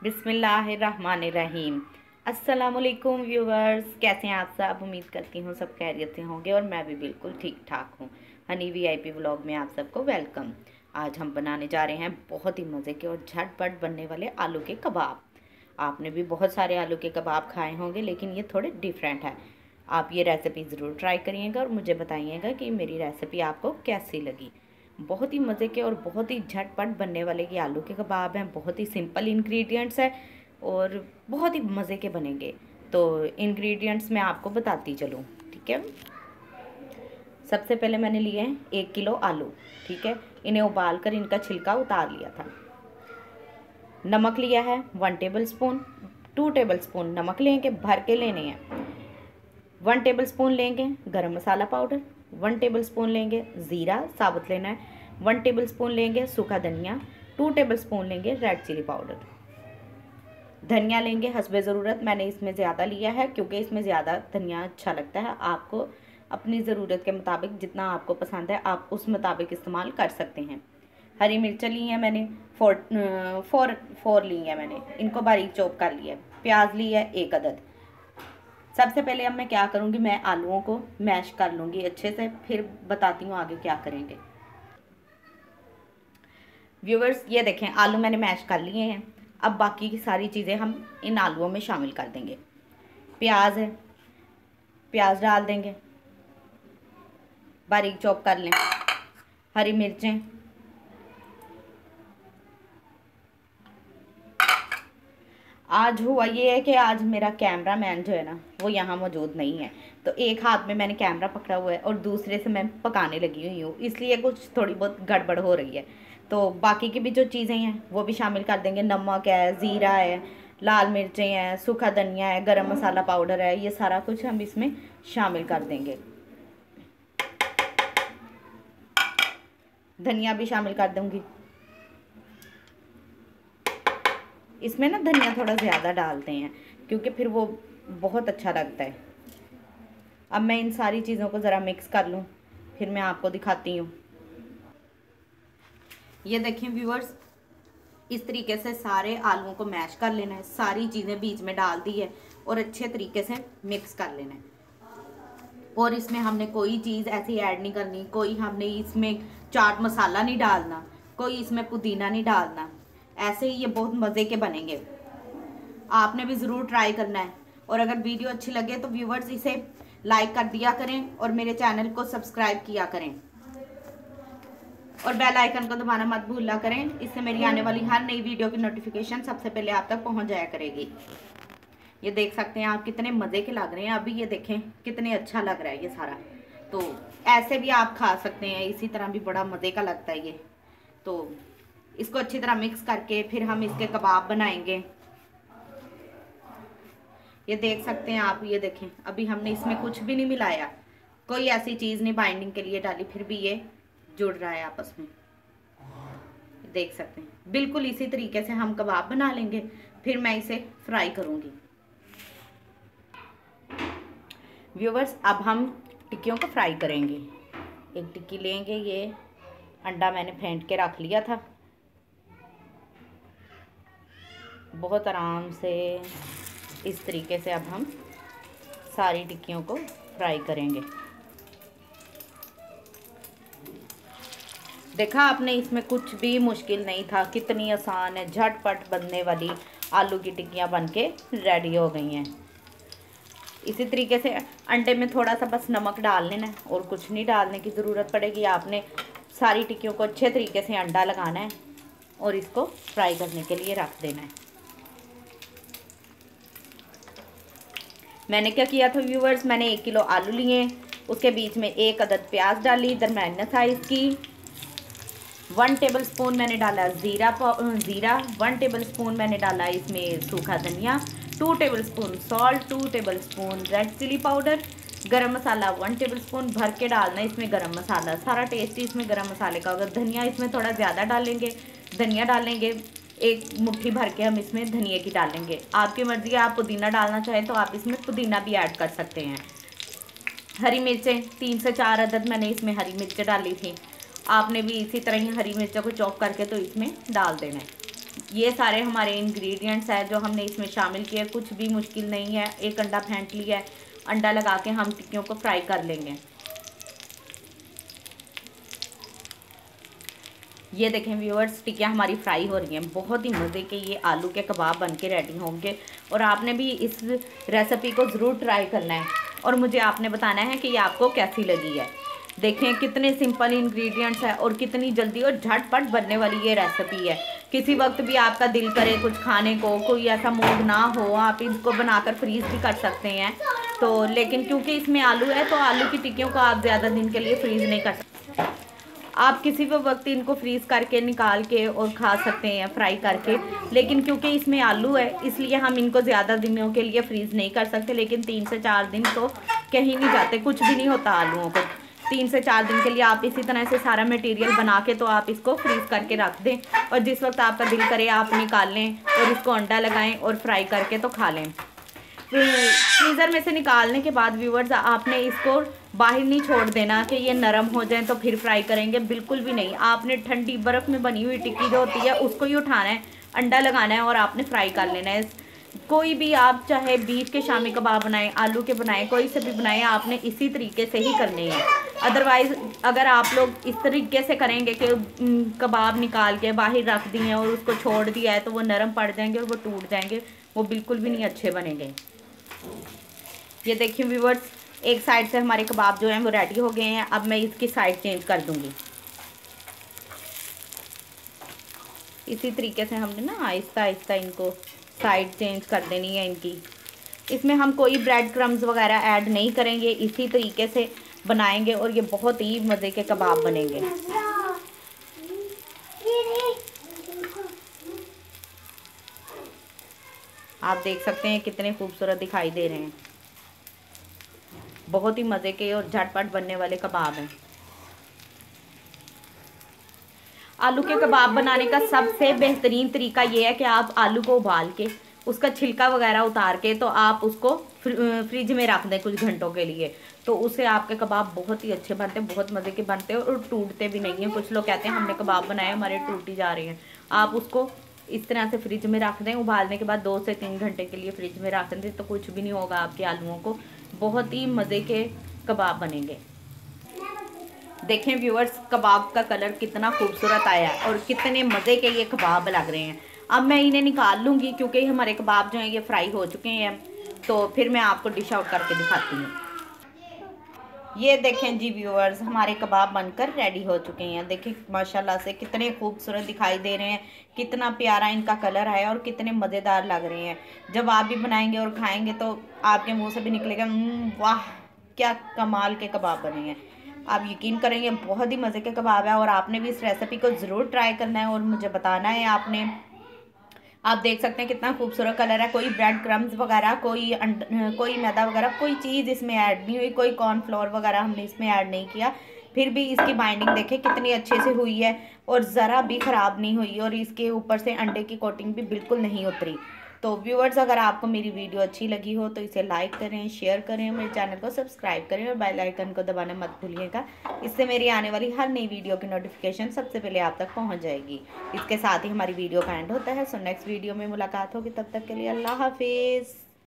बिस्मिल्लाहिर्रहमानिर्रहीम। अस्सलामुअलैकुम व्यूवर्स, कैसे हैं आप सब। उम्मीद करती हूँ सब खैरियत से होंगे और मैं भी बिल्कुल ठीक ठाक हूँ। हनी वीआईपी व्लॉग में आप सबको वेलकम। आज हम बनाने जा रहे हैं बहुत ही मज़े के और झटपट बनने वाले आलू के कबाब। आपने भी बहुत सारे आलू के कबाब खाए होंगे, लेकिन ये थोड़े डिफरेंट है। आप ये रेसिपी ज़रूर ट्राई करिएगा और मुझे बताइएगा कि मेरी रेसिपी आपको कैसी लगी। बहुत ही मज़े के और बहुत ही झटपट बनने वाले ये आलू के कबाब हैं। बहुत ही सिंपल इंग्रेडिएंट्स है और बहुत ही मज़े के बनेंगे। तो इंग्रेडिएंट्स मैं आपको बताती चलूँ, ठीक है। सबसे पहले मैंने लिए हैं 1 किलो आलू, ठीक है। इन्हें उबाल कर इनका छिलका उतार लिया था। नमक लिया है 1 टेबल स्पून, 2 टेबल स्पून नमक लेंगे, भर के लेने हैं। 1 टेबल स्पून लेंगे गरम मसाला पाउडर, 1 टेबल स्पून लेंगे ज़ीरा साबुत लेना है, 1 टेबल स्पून लेंगे सूखा धनिया, 2 टेबल स्पून लेंगे रेड चिली पाउडर। धनिया लेंगे हस्बे ज़रूरत। मैंने इसमें ज़्यादा लिया है क्योंकि इसमें ज़्यादा धनिया अच्छा लगता है। आपको अपनी ज़रूरत के मुताबिक जितना आपको पसंद है आप उस मुताबिक इस्तेमाल कर सकते हैं। हरी मिर्चें ली हैं मैंने, फोर ली हैं मैंने, इनको बारीक चॉप कर लिया है। प्याज ली है 1 अदद। सबसे पहले अब मैं क्या करूँगी, मैं आलूओं को मैश कर लूँगी अच्छे से, फिर बताती हूँ आगे क्या करेंगे। व्यूवर्स ये देखें, आलू मैंने मैश कर लिए हैं। अब बाकी की सारी चीज़ें हम इन आलूओं में शामिल कर देंगे। प्याज है, प्याज डाल देंगे, बारीक चॉप कर लें। हरी मिर्चें, आज हुआ ये है कि आज मेरा कैमरा मैन जो है ना वो यहाँ मौजूद नहीं है, तो एक हाथ में मैंने कैमरा पकड़ा हुआ है और दूसरे से मैं पकाने लगी हुई हूँ, इसलिए कुछ थोड़ी बहुत गड़बड़ हो रही है। तो बाकी की भी जो चीज़ें हैं वो भी शामिल कर देंगे। नमक है, ज़ीरा है, लाल मिर्चें हैं, सूखा धनिया है, गरम मसाला पाउडर है, ये सारा कुछ हम इसमें शामिल कर देंगे। धनिया भी शामिल कर दूँगी। इसमें ना धनिया थोड़ा ज़्यादा डालते हैं क्योंकि फिर वो बहुत अच्छा लगता है। अब मैं इन सारी चीज़ों को ज़रा मिक्स कर लूँ, फिर मैं आपको दिखाती हूँ। ये देखें व्यूअर्स, इस तरीके से सारे आलूओं को मैश कर लेना है। सारी चीज़ें बीच में डाल दी है और अच्छे तरीके से मिक्स कर लेना है। और इसमें हमने कोई चीज़ ऐसी ऐड नहीं करनी, कोई हमने इसमें चाट मसाला नहीं डालना, कोई इसमें पुदीना नहीं डालना। ऐसे ही ये बहुत मज़े के बनेंगे। आपने भी ज़रूर ट्राई करना है। और अगर वीडियो अच्छी लगे तो व्यूवर्स इसे लाइक कर दिया करें और मेरे चैनल को सब्सक्राइब किया करें और बेल आइकन को दबाना मत भूला करें। इससे मेरी आने वाली हर नई वीडियो की नोटिफिकेशन सबसे पहले आप तक पहुंच जाया करेगी। ये देख सकते हैं आप कितने मज़े के लग रहे हैं। अभी ये देखें कितने अच्छा लग रहा है ये सारा। तो ऐसे भी आप खा सकते हैं, इसी तरह भी बड़ा मज़े का लगता है ये। तो इसको अच्छी तरह मिक्स करके फिर हम इसके कबाब बनाएंगे। ये देख सकते हैं आप, ये देखें अभी हमने इसमें कुछ भी नहीं मिलाया, कोई ऐसी चीज़ नहीं बाइंडिंग के लिए डाली, फिर भी ये जुड़ रहा है आपस में। देख सकते हैं बिल्कुल इसी तरीके से हम कबाब बना लेंगे, फिर मैं इसे फ्राई करूँगी। व्यूवर्स अब हम टिक्कियों को फ्राई करेंगे। एक टिक्की लेंगे, ये अंडा मैंने फेंट के रख लिया था। बहुत आराम से इस तरीके से अब हम सारी टिक्कियों को फ्राई करेंगे। देखा आपने, इसमें कुछ भी मुश्किल नहीं था, कितनी आसान है, झटपट बनने वाली आलू की टिक्कियाँ बनके रेडी हो गई हैं। इसी तरीके से अंडे में थोड़ा सा बस नमक डाल लेना है और कुछ नहीं डालने की ज़रूरत पड़ेगी। आपने सारी टिक्कियों को अच्छे तरीके से अंडा लगाना है और इसको फ्राई करने के लिए रख देना है। मैंने क्या किया था व्यूवर्स, मैंने 1 किलो आलू लिए, उसके बीच में 1 अदद प्याज डाली दरमियाना साइज़ की। 1 टेबल स्पून मैंने डाला ज़ीरा, 1 टेबल स्पून मैंने डाला इसमें सूखा धनिया, 2 tablespoon salt, 2 tablespoon red chilli powder, garam masala 1 table spoon भर के डालना है इसमें गरम मसाला। सारा टेस्ट ही इसमें गरम मसाले का होगा। धनिया इसमें थोड़ा ज़्यादा डालेंगे, धनिया डालेंगे 1 मुट्ठी भर के हम इसमें धनिया की डालेंगे। आपकी मर्ज़ी है, आप पुदीना डालना चाहें तो आप इसमें पुदीना भी ऐड कर सकते हैं। हरी मिर्चें 3 से 4 अदद मैंने इसमें हरी मिर्चें डाली थी। आपने भी इसी तरह ही हरी मिर्चों को चॉप करके तो इसमें डाल देना है। ये सारे हमारे इंग्रेडिएंट्स हैं जो हमने इसमें शामिल किए। कुछ भी मुश्किल नहीं है, एक अंडा फेंट लिया है, अंडा लगा के हम टिक्कियों को फ्राई कर लेंगे। ये देखें व्यूअर्स, टिक्कियाँ हमारी फ्राई हो रही हैं। बहुत ही मज़े के ये आलू के कबाब बन के रेडी होंगे और आपने भी इस रेसिपी को ज़रूर ट्राई करना है और मुझे आपने बताना है कि ये आपको कैसी लगी है। देखें कितने सिंपल इंग्रेडिएंट्स हैं और कितनी जल्दी और झटपट बनने वाली ये रेसिपी है। किसी वक्त भी आपका दिल करे कुछ खाने को, कोई ऐसा मूड ना हो, आप इसको बनाकर फ्रीज़ भी कर सकते हैं। तो लेकिन क्योंकि इसमें आलू है तो आलू की टिक्कियों को आप ज़्यादा दिन के लिए फ्रीज़ नहीं कर सकते। आप किसी भी वक्त इनको फ्रीज़ करके निकाल के और खा सकते हैं फ्राई करके, लेकिन क्योंकि इसमें आलू है इसलिए हम इनको ज़्यादा दिनों के लिए फ्रीज़ नहीं कर सकते। लेकिन 3 से 4 दिन तो कहीं नहीं जाते, कुछ भी नहीं होता आलूओं को। 3 से 4 दिन के लिए आप इसी तरह से सारा मटेरियल बना के तो आप इसको फ्रीज़ करके रख दें और जिस वक्त आपका दिल करे आप निकाल लें और इसको अंडा लगाएं और फ्राई करके तो खा लें। फ्रीज़र में से निकालने के बाद व्यूअर्स आपने इसको बाहर नहीं छोड़ देना कि ये नरम हो जाए तो फिर फ्राई करेंगे, बिल्कुल भी नहीं। आपने ठंडी बर्फ़ में बनी हुई टिक्की जो होती है उसको ही उठाना है, अंडा लगाना है और आपने फ्राई कर लेना है। कोई भी आप चाहे बीफ के शामी कबाब बनाएं, आलू के बनाएं, कोई से भी बनाएं, आपने इसी तरीके से ही करने हैं। अदरवाइज़ अगर आप लोग इस तरीके से करेंगे कि कबाब निकाल के बाहर रख दिए और उसको छोड़ दिया है तो वो नरम पड़ जाएंगे और वो टूट जाएंगे, वो बिल्कुल भी नहीं अच्छे बनेंगे। ये देखिए व्यूअर्स, एक साइड से हमारे कबाब जो हैं वो रेडी हो गए हैं। अब मैं इसकी साइड चेंज कर दूंगी। इसी तरीके से हमने ना आहिस्ता आहिस्ता इनको साइड चेंज कर देनी है इनकी। इसमें हम कोई ब्रेड क्रम्स वगैरह ऐड नहीं करेंगे, इसी तरीके से बनाएंगे और ये बहुत ही मज़े के कबाब बनेंगे। आप देख सकते हैं कितने खूबसूरत दिखाई दे रहे हैं। बहुत ही मज़े के और झटपट बनने वाले कबाब हैं। आलू के कबाब बनाने का सबसे बेहतरीन तरीका ये है कि आप आलू को उबाल के उसका छिलका वगैरह उतार के तो आप उसको फ्रिज में रख दें कुछ घंटों के लिए, तो उससे आपके कबाब बहुत ही अच्छे बनते हैं, बहुत मज़े के बनते हैं और टूटते भी नहीं हैं। कुछ लोग कहते हैं हमने कबाब बनाए हमारे टूटी जा रहे हैं। आप उसको इस तरह से फ्रिज में रख दें, उबालने के बाद 2 से 3 घंटे के लिए फ्रिज में रख दें तो कुछ भी नहीं होगा आपके आलूओं को। बहुत ही मज़े के कबाब बनेंगे। देखें व्यूअर्स, कबाब का कलर कितना खूबसूरत आया और कितने मज़े के ये कबाब लग रहे हैं। अब मैं इन्हें निकाल लूँगी क्योंकि हमारे कबाब जो हैं ये फ्राई हो चुके हैं, तो फिर मैं आपको डिश आउट करके दिखाती हूँ। ये देखें जी व्यूअर्स, हमारे कबाब बनकर रेडी हो चुके हैं। देखें माशाल्लाह से कितने खूबसूरत दिखाई दे रहे हैं, कितना प्यारा इनका कलर है और कितने मज़ेदार लग रहे हैं। जब आप भी बनाएंगे और खाएंगे तो आपके मुंह से भी निकलेगा वाह क्या कमाल के कबाब बने हैं। आप यकीन करेंगे बहुत ही मज़े के कबाब है और आपने भी इस रेसिपी को ज़रूर ट्राई करना है और मुझे बताना है आपने। आप देख सकते हैं कितना खूबसूरत कलर है। कोई ब्रेड क्रम्स वगैरह, कोई मैदा वगैरह, कोई चीज़ इसमें ऐड नहीं हुई, कोई कॉर्नफ्लोर वगैरह हमने इसमें ऐड नहीं किया। फिर भी इसकी बाइंडिंग देखें कितनी अच्छे से हुई है और ज़रा भी ख़राब नहीं हुई और इसके ऊपर से अंडे की कोटिंग भी बिल्कुल नहीं उतरी। तो व्यूअर्स, अगर आपको मेरी वीडियो अच्छी लगी हो तो इसे लाइक करें, शेयर करें, मेरे चैनल को सब्सक्राइब करें और बेल आइकन को दबाना मत भूलिएगा। इससे मेरी आने वाली हर नई वीडियो की नोटिफिकेशन सबसे पहले आप तक पहुंच जाएगी। इसके साथ ही हमारी वीडियो का एंड होता है। सो नेक्स्ट वीडियो में मुलाकात होगी, तब तक के लिए अल्लाह हाफिज़।